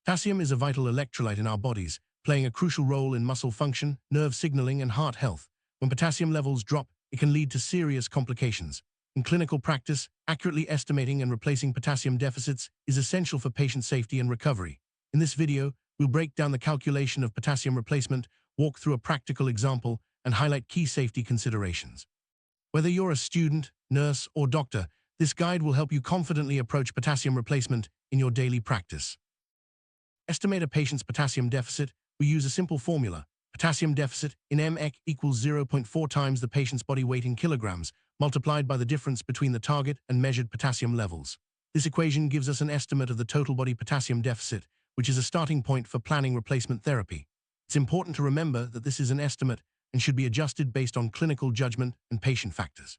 Potassium is a vital electrolyte in our bodies, playing a crucial role in muscle function, nerve signaling, and heart health. When potassium levels drop, it can lead to serious complications. In clinical practice, accurately estimating and replacing potassium deficits is essential for patient safety and recovery. In this video, we'll break down the calculation of potassium replacement, walk through a practical example, and highlight key safety considerations. Whether you're a student, nurse, or doctor, this guide will help you confidently approach potassium replacement in your daily practice. Estimate a patient's potassium deficit. We use a simple formula. Potassium deficit in mg equals 0.4 times the patient's body weight in kilograms, multiplied by the difference between the target and measured potassium levels. This equation gives us an estimate of the total body potassium deficit, which is a starting point for planning replacement therapy. It's important to remember that this is an estimate and should be adjusted based on clinical judgment and patient factors.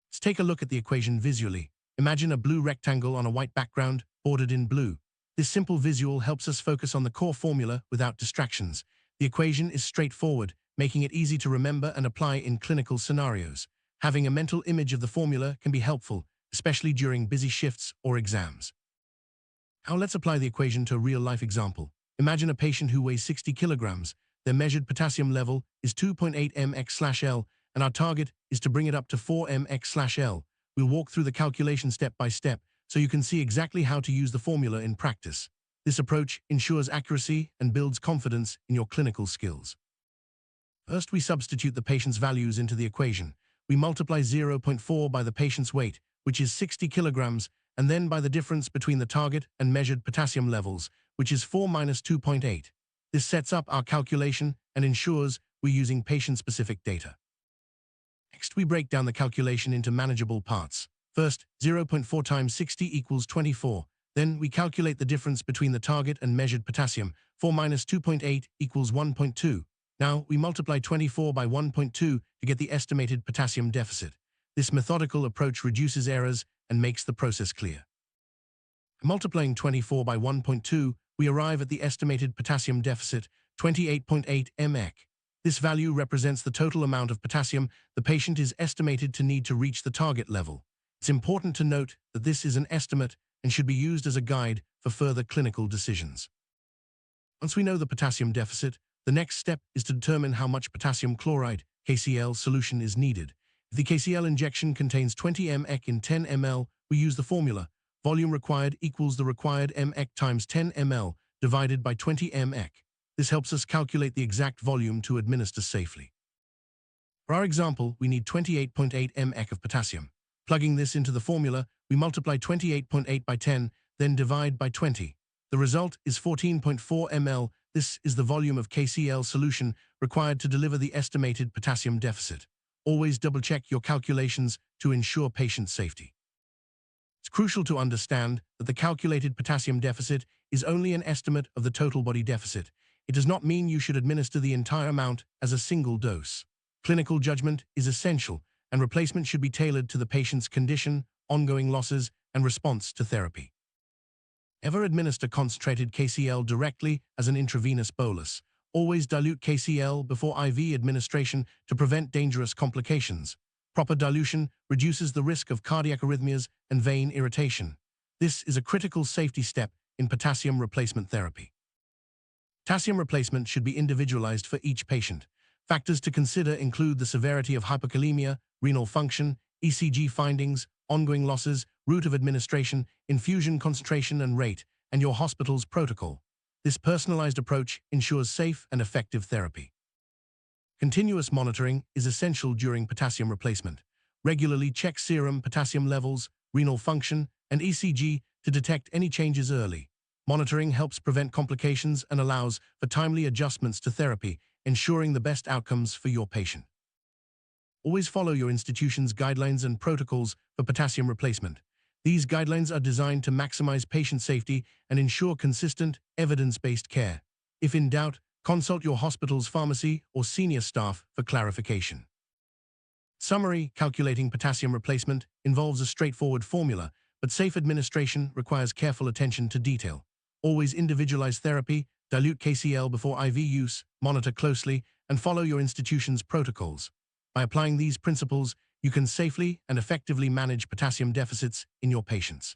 Let's take a look at the equation visually. Imagine a blue rectangle on a white background, bordered in blue. This simple visual helps us focus on the core formula without distractions. The equation is straightforward, making it easy to remember and apply in clinical scenarios. Having a mental image of the formula can be helpful, especially during busy shifts or exams. Now let's apply the equation to a real-life example. Imagine a patient who weighs 60 kilograms. Their measured potassium level is 2.8 mg/L, and our target is to bring it up to 4 mg/L. We'll walk through the calculation step by step, so you can see exactly how to use the formula in practice. This approach ensures accuracy and builds confidence in your clinical skills. First, we substitute the patient's values into the equation. We multiply 0.4 by the patient's weight, which is 60 kilograms, and then by the difference between the target and measured potassium levels, which is 4 minus 2.8. This sets up our calculation and ensures we're using patient-specific data. Next, we break down the calculation into manageable parts. First, 0.4 times 60 equals 24. Then we calculate the difference between the target and measured potassium. 4 minus 2.8 equals 1.2. Now we multiply 24 by 1.2 to get the estimated potassium deficit. This methodical approach reduces errors and makes the process clear. Multiplying 24 by 1.2, we arrive at the estimated potassium deficit, 28.8 mg. This value represents the total amount of potassium the patient is estimated to need to reach the target level. It's important to note that this is an estimate and should be used as a guide for further clinical decisions. Once we know the potassium deficit, the next step is to determine how much potassium chloride, KCl, solution is needed. If the KCl injection contains 20 mg in 10 ml, we use the formula. Volume required equals the required mg times 10 ml divided by 20 mg. This helps us calculate the exact volume to administer safely. For our example, we need 28.8 mg of potassium. Plugging this into the formula, we multiply 28.8 by 10, then divide by 20. The result is 14.4 ml. This is the volume of KCl solution required to deliver the estimated potassium deficit. Always double-check your calculations to ensure patient safety. It's crucial to understand that the calculated potassium deficit is only an estimate of the total body deficit. It does not mean you should administer the entire amount as a single dose. Clinical judgment is essential, and replacement should be tailored to the patient's condition, ongoing losses, and response to therapy. Never administer concentrated KCl directly as an intravenous bolus. Always dilute KCl before IV administration to prevent dangerous complications. Proper dilution reduces the risk of cardiac arrhythmias and vein irritation. This is a critical safety step in potassium replacement therapy. Potassium replacement should be individualized for each patient. Factors to consider include the severity of hypokalemia, renal function, ECG findings, ongoing losses, route of administration, infusion concentration and rate, and your hospital's protocol. This personalized approach ensures safe and effective therapy. Continuous monitoring is essential during potassium replacement. Regularly check serum potassium levels, renal function, and ECG to detect any changes early. Monitoring helps prevent complications and allows for timely adjustments to therapy, ensuring the best outcomes for your patient. Always follow your institution's guidelines and protocols for potassium replacement. These guidelines are designed to maximize patient safety and ensure consistent, evidence-based care. If in doubt, consult your hospital's pharmacy or senior staff for clarification. Summary: calculating potassium replacement involves a straightforward formula, but safe administration requires careful attention to detail. Always individualize therapy, dilute KCl before IV use, monitor closely, and follow your institution's protocols. By applying these principles, you can safely and effectively manage potassium deficits in your patients.